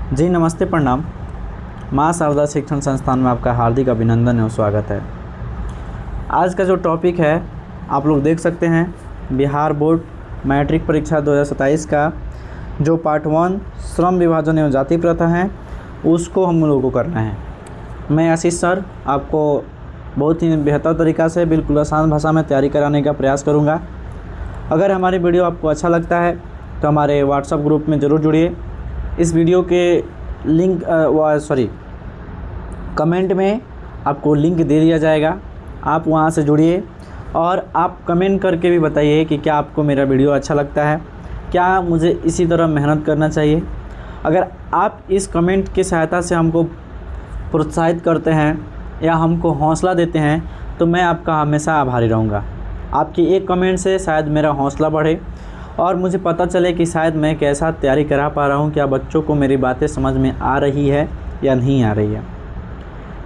जी नमस्ते, प्रणाम। माँ शारदा शिक्षण संस्थान में आपका हार्दिक अभिनंदन एवं स्वागत है। आज का जो टॉपिक है आप लोग देख सकते हैं, बिहार बोर्ड मैट्रिक परीक्षा 2027 का जो पार्ट 1 श्रम विभाजन एवं जाति प्रथा है उसको हम लोगों को करना है। मैं आशीष सर आपको बहुत ही बेहतर तरीक़ा से बिल्कुल आसान भाषा में तैयारी कराने का प्रयास करूँगा। अगर हमारी वीडियो आपको अच्छा लगता है तो हमारे व्हाट्सएप ग्रुप में ज़रूर जुड़िए। इस वीडियो के लिंक कमेंट में आपको लिंक दे दिया जाएगा, आप वहां से जुड़िए और आप कमेंट करके भी बताइए कि क्या आपको मेरा वीडियो अच्छा लगता है, क्या मुझे इसी तरह मेहनत करना चाहिए। अगर आप इस कमेंट की सहायता से हमको प्रोत्साहित करते हैं या हमको हौसला देते हैं तो मैं आपका हमेशा आभारी रहूँगा। आपकी एक कमेंट से शायद मेरा हौसला बढ़े और मुझे पता चले कि शायद मैं कैसा तैयारी करा पा रहा हूँ, क्या बच्चों को मेरी बातें समझ में आ रही है या नहीं आ रही है।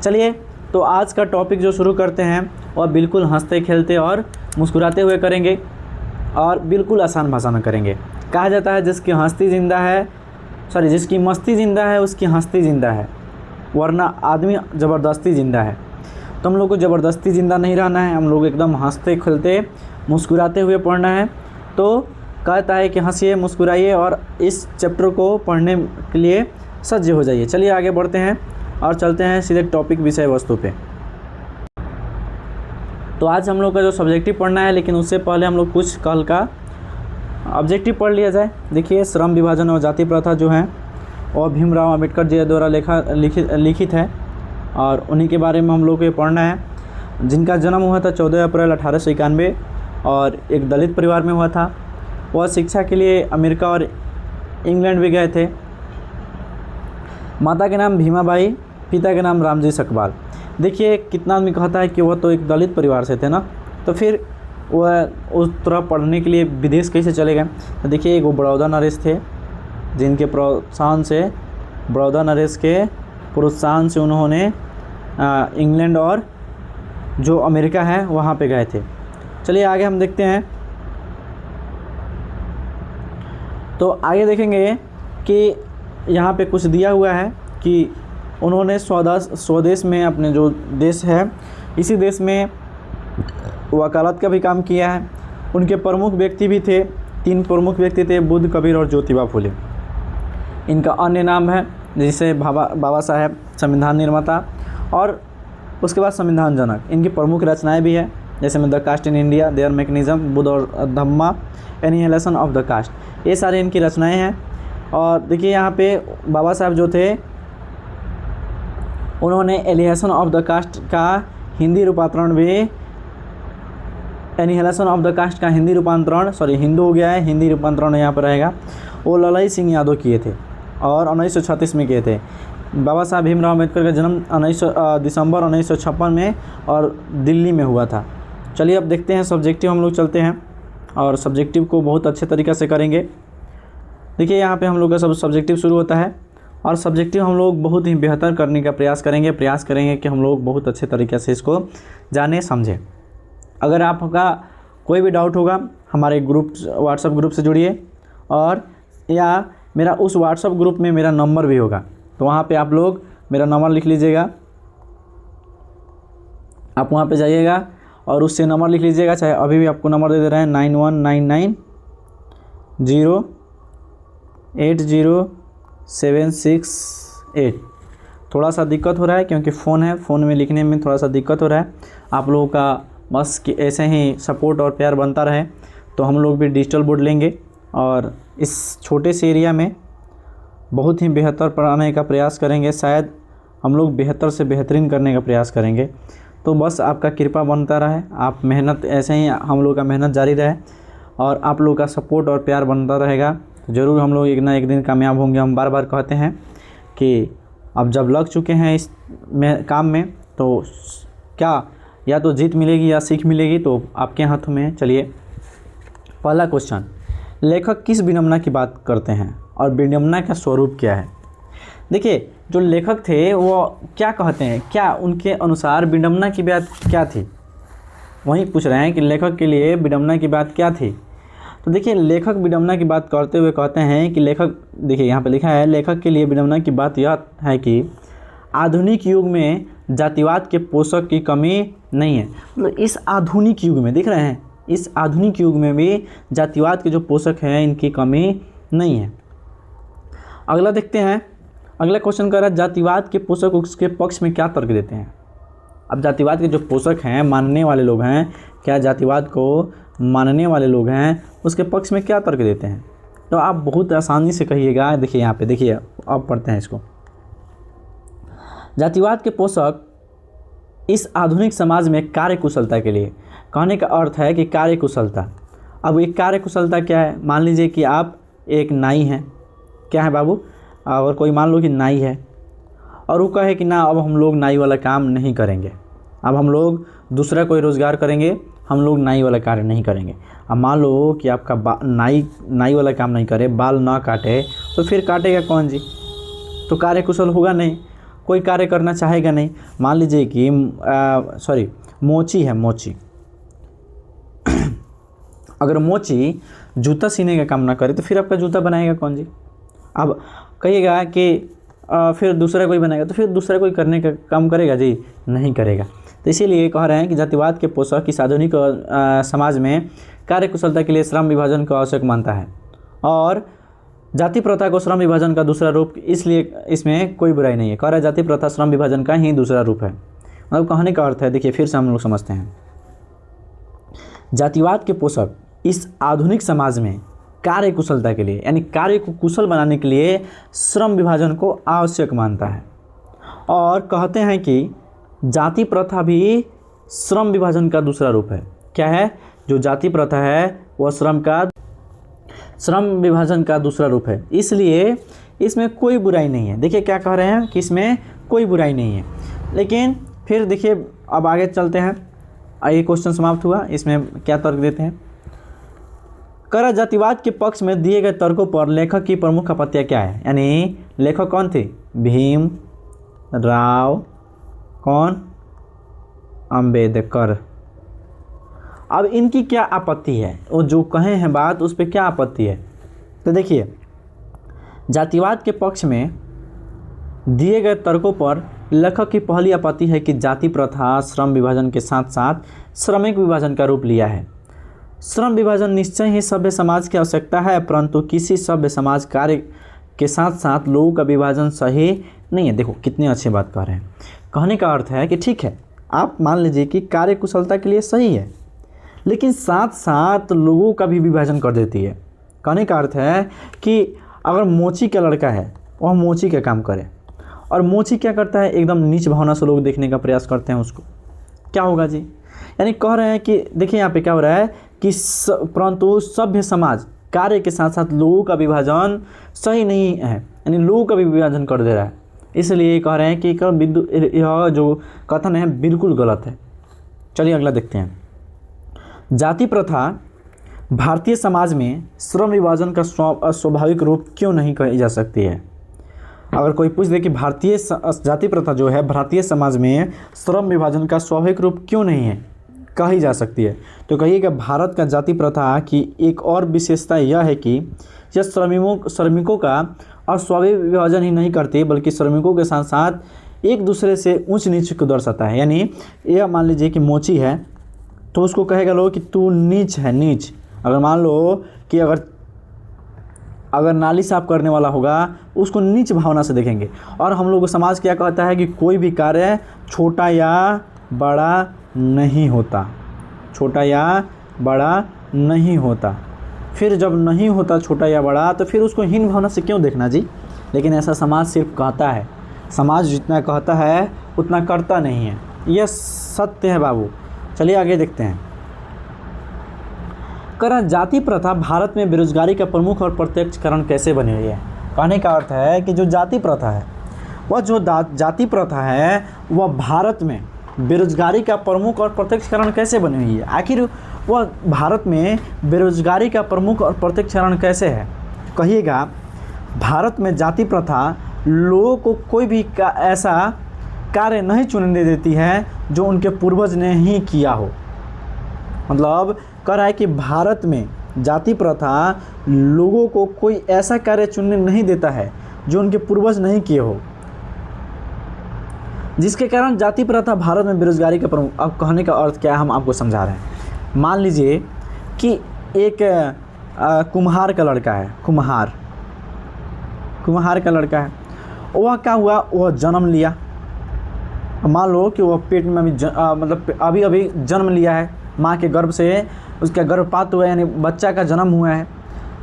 चलिए तो आज का टॉपिक जो शुरू करते हैं वह बिल्कुल हंसते खेलते और मुस्कुराते हुए करेंगे और बिल्कुल आसान भाषा में करेंगे। कहा जाता है जिसकी मस्ती ज़िंदा है उसकी हंसती ज़िंदा है, वरना आदमी ज़बरदस्ती ज़िंदा है। तो हम लोग को ज़बरदस्ती ज़िंदा नहीं रहना है, हम लोग एकदम हंसते खेलते मुस्कुराते हुए पढ़ना है। तो कहता है कि हंसिए मुस्कुराइए और इस चैप्टर को पढ़ने के लिए सज्ज हो जाइए। चलिए आगे बढ़ते हैं और चलते हैं सीधे टॉपिक विषय वस्तु पे। तो आज हम लोग का जो सब्जेक्टिव पढ़ना है, लेकिन उससे पहले हम लोग कुछ कल का ऑब्जेक्टिव पढ़ लिया जाए। देखिए, श्रम विभाजन और जाति प्रथा जो है और भीमराव अंबेडकर जी द्वारा लिखित है और उन्हीं के बारे में हम लोग को पढ़ना है, जिनका जन्म हुआ था 14 अप्रैल 1891 और एक दलित परिवार में हुआ था। वह शिक्षा के लिए अमेरिका और इंग्लैंड भी गए थे। माता के नाम भीमाबाई, पिता के नाम रामजी सकपाल। देखिए कितना आदमी कहता है कि वह तो एक दलित परिवार से थे ना, तो फिर वह उस तरह पढ़ने के लिए विदेश कैसे चले गए। तो देखिए एक वो बड़ौदा नरेश थे, जिनके प्रोत्साहन से उन्होंने इंग्लैंड और जो अमेरिका है वहाँ पे गए थे। चलिए आगे हम देखते हैं। तो आगे देखेंगे कि यहाँ पे कुछ दिया हुआ है कि उन्होंने स्वदेश में, अपने जो देश है इसी देश में वकालत का भी काम किया है। उनके प्रमुख व्यक्ति भी थे, 3 प्रमुख व्यक्ति थे, बुद्ध, कबीर और ज्योतिबा फुले। इनका अन्य नाम है जैसे बाबा साहेब, संविधान निर्माता और उसके बाद संविधान जनक। इनकी प्रमुख रचनाएं भी है जैसे में the caste in India, their mechanism, Buddha और Dhamma, annihilation of the caste, ये सारे इनकी रचनाएं हैं। और देखिए यहाँ पे बाबा साहब जो थे उन्होंने एनिहिलेशन ऑफ द कास्ट का हिंदू रूपांतरण हिंदू हो गया है, हिंदी रूपांतरण यहाँ पर रहेगा, वो ललाई सिंह यादव किए थे और 1936 में किए थे। बाबा साहब भीमराव अम्बेडकर का जन्म दिसंबर 1956 में और दिल्ली में हुआ था। चलिए अब देखते हैं सब्जेक्टिव, हम लोग चलते हैं और सब्जेक्टिव को बहुत अच्छे तरीक़े से करेंगे। देखिए यहाँ पे हम लोग का सब सब्जेक्टिव शुरू होता है और सब्जेक्टिव हम लोग बहुत ही बेहतर करने का प्रयास करेंगे कि हम लोग बहुत अच्छे तरीक़े से इसको जाने समझें। अगर आपका कोई भी डाउट होगा हमारे व्हाट्सएप ग्रुप से जुड़िए, और या मेरा उस व्हाट्सएप ग्रुप में मेरा नंबर भी होगा, तो वहाँ पे आप लोग मेरा नंबर लिख लीजिएगा। आप वहाँ पे जाइएगा और उससे नंबर लिख लीजिएगा, चाहे अभी भी आपको नंबर दे दे रहे हैं 9199080768। थोड़ा सा दिक्कत हो रहा है क्योंकि फ़ोन में लिखने में थोड़ा सा दिक्कत हो रहा है। आप लोगों का बस कि ऐसे ही सपोर्ट और प्यार बनता रहे तो हम लोग भी डिजिटल बोर्ड लेंगे और इस छोटे से एरिया में बहुत ही बेहतर पढ़ाने का प्रयास करेंगे। शायद हम लोग बेहतर से बेहतरीन करने का प्रयास करेंगे। तो बस आपका कृपा बनता रहे, आप मेहनत ऐसे ही हम लोग का मेहनत जारी रहे और आप लोग का सपोर्ट और प्यार बनता रहेगा तो ज़रूर हम लोग एक ना एक दिन कामयाब होंगे। हम बार बार कहते हैं कि अब जब लग चुके हैं इस काम में तो क्या या तो जीत मिलेगी या सीख मिलेगी, तो आपके हाथों में है। चलिए पहला क्वेश्चन, लेखक किस विडंबना की बात करते हैं और विडंबना का स्वरूप क्या है। देखिए जो लेखक थे वो क्या कहते हैं, क्या उनके अनुसार विडंबना की बात क्या थी, वहीं पूछ रहे हैं कि लेखक के लिए विडंबना की बात क्या थी। तो देखिए लेखक विडंबना की बात करते हुए कहते हैं कि लेखक, देखिए यहाँ पे लिखा है, लेखक के लिए विडंबना की बात यह है कि आधुनिक युग में जातिवाद के पोषक की कमी नहीं है। मतलब इस आधुनिक युग में, देख रहे हैं, इस आधुनिक युग में भी जातिवाद के जो पोषक हैं इनकी कमी नहीं है। अगला देखते हैं, अगला क्वेश्चन कह रहा है जातिवाद के पोषक उसके पक्ष में क्या तर्क देते हैं। अब जातिवाद के जो पोषक हैं, मानने वाले लोग हैं, क्या जातिवाद को मानने वाले लोग हैं, उसके पक्ष में क्या तर्क देते हैं। तो आप बहुत आसानी से कहिएगा। देखिए यहाँ पे, देखिए अब पढ़ते हैं इसको। जातिवाद के पोषक इस आधुनिक समाज में कार्यकुशलता के लिए, कहने का अर्थ है कि कार्यकुशलता। अब एक कार्यकुशलता क्या है, मान लीजिए कि आप एक नाई हैं, क्या है बाबू, अगर कोई मान लो कि नाई है और वो कहे कि ना अब हम लोग नाई वाला काम नहीं करेंगे, अब हम लोग दूसरा कोई रोज़गार करेंगे, हम लोग नाई वाला कार्य नहीं करेंगे। अब मान लो कि आपका नाई वाला काम नहीं करे, बाल ना काटे, तो फिर काटेगा कौन जी, तो कार्यकुशल होगा नहीं, कोई कार्य करना चाहेगा नहीं। मान लीजिए कि मोची है, मोची अगर मोची जूता सीने का काम ना करे तो फिर आपका जूता बनाएगा कौन जी। अब कहिएगा कि फिर दूसरा कोई बनाएगा, तो फिर दूसरा कोई करने का काम करेगा जी, नहीं करेगा। तो इसीलिए कह रहे हैं कि जातिवाद के पोषक इस आधुनिक समाज में कार्यकुशलता के लिए श्रम विभाजन को आवश्यक मानता है और जाति प्रथा को श्रम विभाजन का दूसरा रूप, इसलिए इसमें कोई बुराई नहीं है। कह रहा है जाति प्रथा श्रम विभाजन का ही दूसरा रूप है। मतलब कहने का अर्थ है, देखिए फिर से हम लोग समझते हैं, जातिवाद के पोषक इस आधुनिक समाज में कार्यकुशलता के लिए, यानी कार्य को कुशल बनाने के लिए श्रम विभाजन को आवश्यक मानता है और कहते हैं कि जाति प्रथा भी श्रम विभाजन का दूसरा रूप है। क्या है, जो जाति प्रथा है वह श्रम विभाजन का दूसरा रूप है, इसलिए इसमें कोई बुराई नहीं है। देखिए क्या कह रहे हैं कि इसमें कोई बुराई नहीं है। लेकिन फिर देखिए अब आगे चलते हैं, ये क्वेश्चन समाप्त हुआ, इसमें क्या तर्क देते हैं। कर जातिवाद के पक्ष में दिए गए तर्कों पर लेखक की प्रमुख आपत्तियाँ क्या है। यानी लेखक कौन थे, भीम राव कौन, अंबेडकर। अब इनकी क्या आपत्ति है, वो जो कहे हैं बात उस पर क्या आपत्ति है। तो देखिए जातिवाद के पक्ष में दिए गए तर्कों पर लेखक की पहली आपत्ति है कि जाति प्रथा श्रम विभाजन के साथ साथ श्रमिक विभाजन का रूप लिया है। श्रम विभाजन निश्चय ही सभ्य समाज की आवश्यकता है, परंतु किसी सभ्य समाज कार्य के साथ साथ लोगों का विभाजन सही नहीं है। देखो कितनी अच्छी बात कह रहे हैं। कहने का अर्थ है कि ठीक है, आप मान लीजिए कि कार्य कुशलता के लिए सही है, लेकिन साथ साथ लोगों का भी विभाजन कर देती है। कहने का अर्थ है कि अगर मोची का लड़का है वह मोची का काम करे और मोची क्या करता है, एकदम नीच भावना से लोग देखने का प्रयास करते हैं उसको, क्या होगा जी। यानी कह रहे हैं कि देखिए यहाँ पे क्या हो रहा है कि परंतु सभ्य समाज कार्य के साथ साथ लोगों का विभाजन सही नहीं है, यानी लोगों का भी विभाजन कर दे रहा है। इसलिए कह रहे हैं कि यह जो कथन है बिल्कुल गलत है। चलिए अगला देखते हैं। जाति प्रथा भारतीय समाज में श्रम विभाजन का स्वाभाविक रूप क्यों नहीं कही जा सकती है। अगर कोई पूछ दे कि भारतीय जाति प्रथा जो है भारतीय समाज में श्रम विभाजन का स्वाभाविक रूप क्यों नहीं है, कही जा सकती है, तो कहिएगा भारत का जाति प्रथा की एक और विशेषता यह है कि यह श्रमिकों का अस्वाभाविक विभाजन ही नहीं करती, बल्कि श्रमिकों के साथ साथ एक दूसरे से ऊंच नीच को दर्शाता है। यानी यह मान लीजिए कि मोची है तो उसको कहेगा लोग कि तू नीच है, नीच। अगर मान लो कि अगर नाली साफ करने वाला होगा उसको नीच भावना से देखेंगे। और हम लोग को समाज क्या कहता है कि कोई भी कार्य छोटा या बड़ा नहीं होता, छोटा या बड़ा नहीं होता। फिर जब नहीं होता छोटा या बड़ा तो फिर उसको हीन भावना से क्यों देखना जी। लेकिन ऐसा समाज सिर्फ कहता है, समाज जितना कहता है उतना करता नहीं है, यह सत्य है बाबू। चलिए आगे देखते हैं। जाति प्रथा भारत में बेरोजगारी का प्रमुख और प्रत्यक्ष कारण कैसे बनी हुई है। कहने का अर्थ है कि जो जाति प्रथा है वह जाति प्रथा है वह भारत में बेरोजगारी का प्रमुख और प्रत्यक्ष कारण कैसे बनी हुई है। आखिर वह भारत में बेरोजगारी का प्रमुख और प्रत्यक्ष कारण कैसे है। कहिएगा भारत में जाति प्रथा लोगों को कोई भी ऐसा कार्य नहीं चुनने देती है जो उनके पूर्वज ने ही किया हो। मतलब कह रहा है कि भारत में जाति प्रथा लोगों को कोई ऐसा कार्य चुनने नहीं देता है जो उनके पूर्वज नहीं किए हो, जिसके कारण जाति प्रथा भारत में बेरोजगारी का प्रमुख। अब कहने का अर्थ क्या है हम आपको समझा रहे हैं। मान लीजिए कि एक कुम्हार का लड़का है, कुम्हार का लड़का है, वह क्या हुआ, वह जन्म लिया। मान लो कि वह पेट में मतलब अभी जन्म लिया है, माँ के गर्भ से उसका गर्भपात हुआ है, यानी बच्चा का जन्म हुआ है,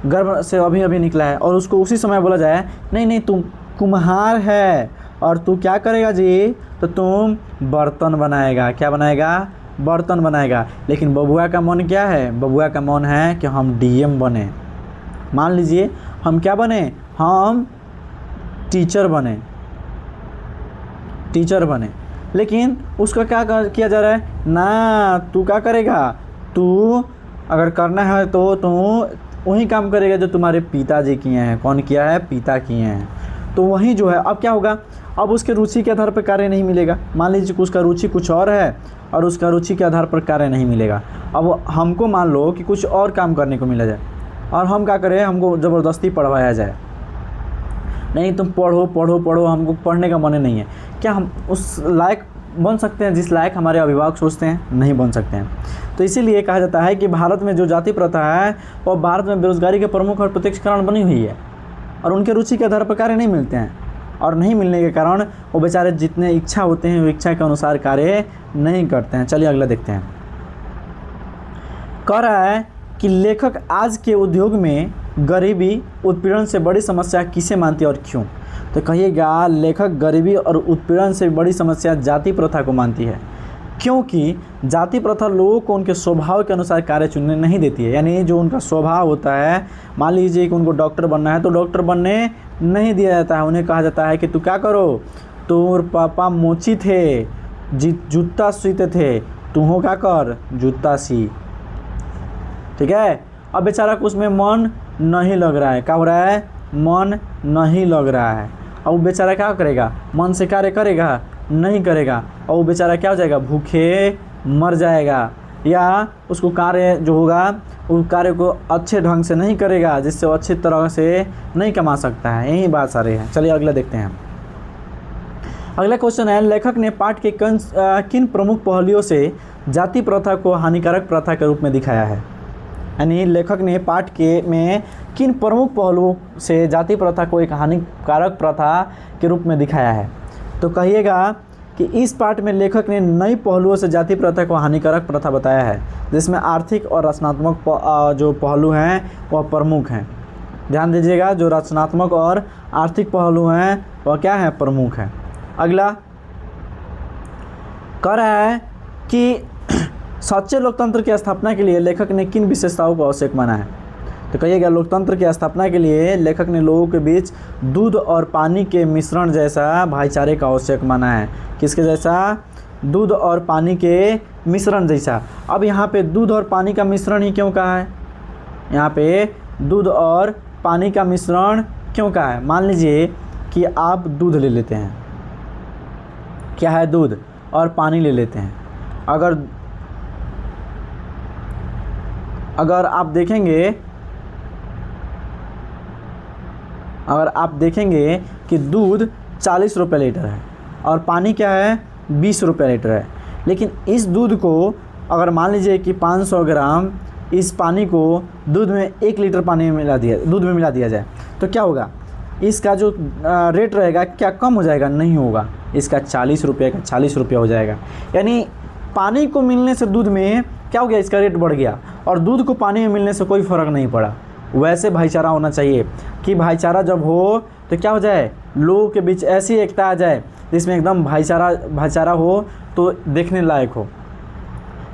गर्भ से अभी निकला है, और उसको उसी समय बोला जाए नहीं तुम कुम्हार है और तू क्या करेगा जी, तो तुम बर्तन बनाएगा। क्या बनाएगा? बर्तन बनाएगा। लेकिन बबुआ का मन क्या है? बबुआ का मन है कि हम डीएम बने। मान लीजिए हम क्या बने, हम टीचर बने, लेकिन उसका क्या किया जा रहा है ना, तू क्या करेगा, तू अगर करना है तो तू वही काम करेगा जो तुम्हारे पिताजी किए हैं। कौन किया है? पिता किए हैं। तो वही जो है, अब क्या होगा, अब उसके रुचि के आधार पर कार्य नहीं मिलेगा। मान लीजिए कि उसका रुचि कुछ और है और उसका रुचि के आधार पर कार्य नहीं मिलेगा। अब हमको मान लो कि कुछ और काम करने को मिला जाए और हम क्या करें, हमको ज़बरदस्ती पढ़वाया जाए, नहीं तुम पढ़ो, हमको पढ़ने का मन नहीं है। क्या हम उस लायक बन सकते हैं जिस लायक हमारे अभिभावक सोचते हैं? नहीं बन सकते हैं। तो इसीलिए कहा जाता है कि भारत में जो जाति प्रथा है वह भारत में बेरोजगारी के प्रमुख और प्रत्यक्ष कारण बनी हुई है, और उनके रुचि के आधार पर कार्य नहीं मिलते हैं, और नहीं मिलने के कारण वो बेचारे जितने इच्छा होते हैं वो इच्छा के अनुसार कार्य नहीं करते हैं। चलिए अगला देखते हैं। कह रहा है कि लेखक आज के उद्योग में गरीबी उत्पीड़न से बड़ी समस्या किसे मानती है और क्यों? तो कहिएगा लेखक गरीबी और उत्पीड़न से बड़ी समस्या जाति प्रथा को मानती है, क्योंकि जाति प्रथा लोगों को उनके स्वभाव के अनुसार कार्य चुनने नहीं देती है। यानी जो उनका स्वभाव होता है, मान लीजिए कि उनको डॉक्टर बनना है तो डॉक्टर बनने नहीं दिया जाता है। उन्हें कहा जाता है कि तू क्या करो, तोर पापा मोची थे, जूता सीते थे, तू हो क्या कर, जूता सी। ठीक है। अब बेचारा को उसमें मन नहीं लग रहा है, क्या हो रहा है, मन नहीं लग रहा है। अब वो बेचारा क्या करेगा, मन से कार्य करेगा नहीं करेगा, और वो बेचारा क्या हो जाएगा, भूखे मर जाएगा, या उसको कार्य जो होगा उस कार्य को अच्छे ढंग से नहीं करेगा, जिससे वो अच्छी तरह से नहीं कमा सकता है। यही बात सारी है। चलिए अगला देखते हैं। अगला क्वेश्चन है, लेखक ने पाठ के किन प्रमुख पहलुओं से जाति प्रथा को हानिकारक प्रथा के रूप में दिखाया है? यानी लेखक ने पाठ के में किन प्रमुख पहलुओं से जाति प्रथा को एक हानिकारक प्रथा के रूप में दिखाया है? तो कहिएगा कि इस पाठ में लेखक ने नई पहलुओं से जाति प्रथा को हानिकारक प्रथा बताया है, जिसमें आर्थिक और रचनात्मक जो पहलू हैं वह प्रमुख हैं। ध्यान दीजिएगा, जो रचनात्मक और आर्थिक पहलू हैं वह क्या है, प्रमुख हैं। अगला कह रहा है कि सच्चे लोकतंत्र की स्थापना के लिए लेखक ने किन विशेषताओं को आवश्यक माना है? तो कहिएगा लोकतंत्र की स्थापना के लिए लेखक ने लोगों के बीच दूध और पानी के मिश्रण जैसा भाईचारे का आवश्यक माना है। किसके जैसा? दूध और पानी के मिश्रण जैसा। अब यहाँ पे दूध और पानी का मिश्रण ही क्यों कहा है? यहाँ पे दूध और पानी का मिश्रण क्यों कहा है? मान लीजिए कि आप दूध ले लेते हैं, क्या है, दूध और पानी ले लेते हैं। अगर आप देखेंगे कि दूध 40 रुपये लीटर है और पानी क्या है, 20 रुपये लीटर है, लेकिन इस दूध को अगर मान लीजिए कि 500 ग्राम इस पानी को दूध में 1 लीटर पानी में मिला दिया जाए, तो क्या होगा, इसका जो रेट रहेगा क्या कम हो जाएगा? नहीं होगा, इसका 40 रुपये का 40 रुपये हो जाएगा। यानी पानी को मिलने से दूध में क्या हो गया, इसका रेट बढ़ गया, और दूध को पानी में मिलने से कोई फ़र्क नहीं पड़ा। वैसे भाईचारा होना चाहिए कि भाईचारा जब हो तो क्या हो जाए, लोगों के बीच ऐसी एकता आ जाए जिसमें एकदम भाईचारा हो तो देखने लायक हो।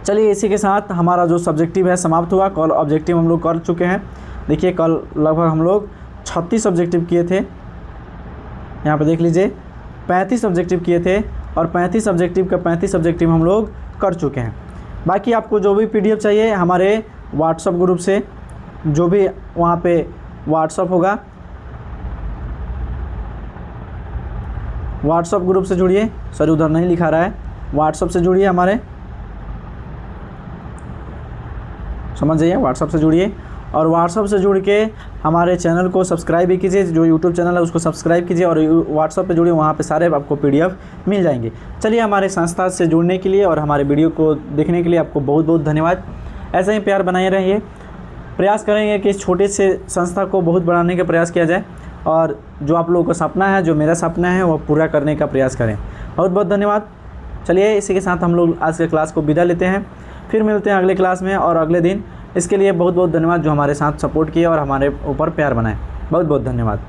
चलिए इसी के साथ हमारा जो सब्जेक्टिव है समाप्त हुआ। कल ऑब्जेक्टिव हम लोग कर चुके हैं। देखिए कल लगभग हम लोग 36 ऑब्जेक्टिव किए थे, यहाँ पे देख लीजिए 35 ऑब्जेक्टिव किए थे, और 35 ऑब्जेक्टिव का 35 ऑब्जेक्टिव हम लोग कर चुके हैं। बाकी आपको जो भी PDF चाहिए हमारे व्हाट्सएप ग्रुप से, जो भी वहाँ पे व्हाट्सएप होगा, व्हाट्सएप ग्रुप से जुड़िए। सर उधर नहीं लिखा रहा है, व्हाट्सएप से जुड़िए, हमारे समझ जाइए, व्हाट्सएप से जुड़िए और व्हाट्सअप से जुड़ के हमारे चैनल को सब्सक्राइब भी कीजिए। जो यूट्यूब चैनल है उसको सब्सक्राइब कीजिए और व्हाट्सअप पे जुड़िए, वहाँ पे सारे आपको PDF मिल जाएंगे। चलिए, हमारे संस्था से जुड़ने के लिए और हमारे वीडियो को देखने के लिए आपको बहुत बहुत धन्यवाद। ऐसे ही प्यार बनाए रहिए। प्रयास करेंगे कि इस छोटे से संस्था को बहुत बढ़ाने का प्रयास किया जाए और जो आप लोगों का सपना है, जो मेरा सपना है, वो पूरा करने का प्रयास करें। बहुत बहुत धन्यवाद। चलिए, इसी के साथ हम लोग आज के क्लास को विदा लेते हैं। फिर मिलते हैं अगले क्लास में और अगले दिन। इसके लिए बहुत बहुत धन्यवाद जो हमारे साथ सपोर्ट किए और हमारे ऊपर प्यार बनाए। बहुत बहुत धन्यवाद।